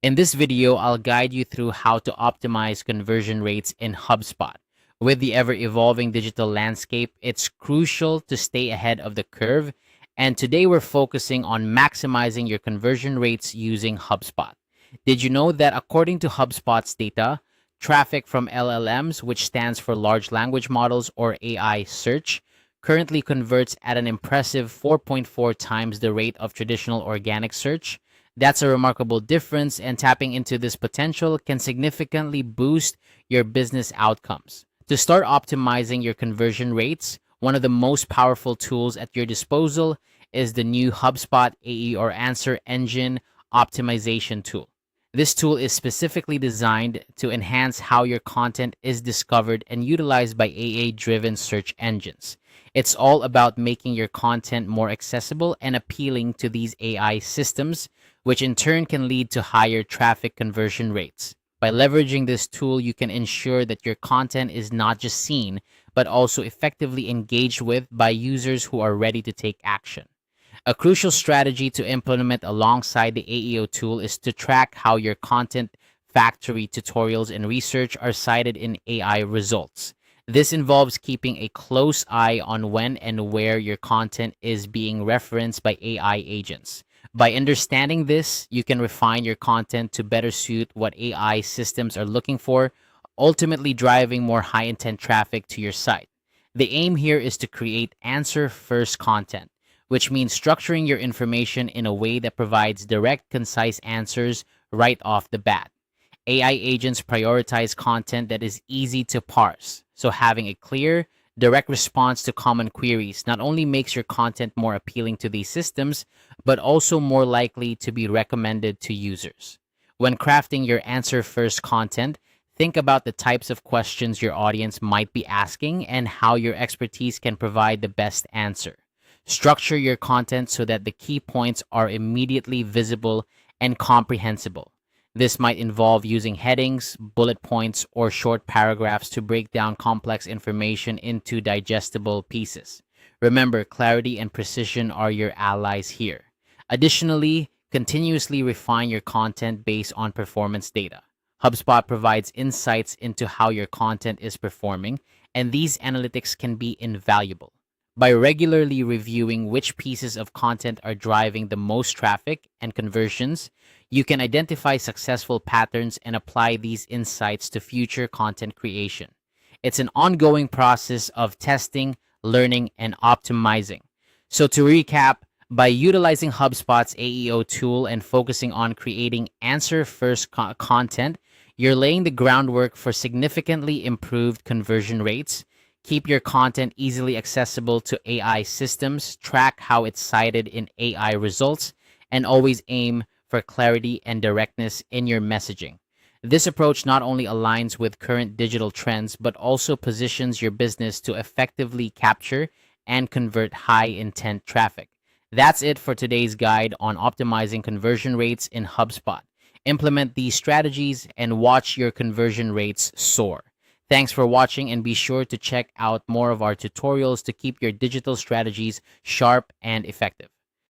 In this video, I'll guide you through how to optimize conversion rates in HubSpot. With the ever-evolving digital landscape, it's crucial to stay ahead of the curve, and today we're focusing on maximizing your conversion rates using HubSpot. Did you know that according to HubSpot's data, traffic from LLMs, which stands for large language models or AI search, currently converts at an impressive 4.4 times the rate of traditional organic search? That's a remarkable difference, and tapping into this potential can significantly boost your business outcomes. To start optimizing your conversion rates, one of the most powerful tools at your disposal is the new HubSpot AE or Answer Engine Optimization tool. This tool is specifically designed to enhance how your content is discovered and utilized by AI-driven search engines. It's all about making your content more accessible and appealing to these AI systems, which in turn can lead to higher traffic conversion rates. By leveraging this tool, you can ensure that your content is not just seen, but also effectively engaged with by users who are ready to take action. A crucial strategy to implement alongside the AEO tool is to track how your content factory tutorials and research are cited in AI results. This involves keeping a close eye on when and where your content is being referenced by AI agents. By understanding this, you can refine your content to better suit what AI systems are looking for, ultimately driving more high-intent traffic to your site. The aim here is to create answer-first content, which means structuring your information in a way that provides direct, concise answers right off the bat. AI agents prioritize content that is easy to parse, so having a clear, direct response to common queries not only makes your content more appealing to these systems, but also more likely to be recommended to users. When crafting your answer-first content, think about the types of questions your audience might be asking and how your expertise can provide the best answer. Structure your content so that the key points are immediately visible and comprehensible. This might involve using headings, bullet points, or short paragraphs to break down complex information into digestible pieces. Remember, clarity and precision are your allies here. Additionally, continuously refine your content based on performance data. HubSpot provides insights into how your content is performing, and these analytics can be invaluable. By regularly reviewing which pieces of content are driving the most traffic and conversions, you can identify successful patterns and apply these insights to future content creation. It's an ongoing process of testing, learning, and optimizing. So to recap, by utilizing HubSpot's AEO tool and focusing on creating answer-first content, you're laying the groundwork for significantly improved conversion rates. Keep your content easily accessible to AI systems, track how it's cited in AI results, and always aim for clarity and directness in your messaging. This approach not only aligns with current digital trends, but also positions your business to effectively capture and convert high-intent traffic. That's it for today's guide on optimizing conversion rates in HubSpot. Implement these strategies and watch your conversion rates soar. Thanks for watching, and be sure to check out more of our tutorials to keep your digital strategies sharp and effective.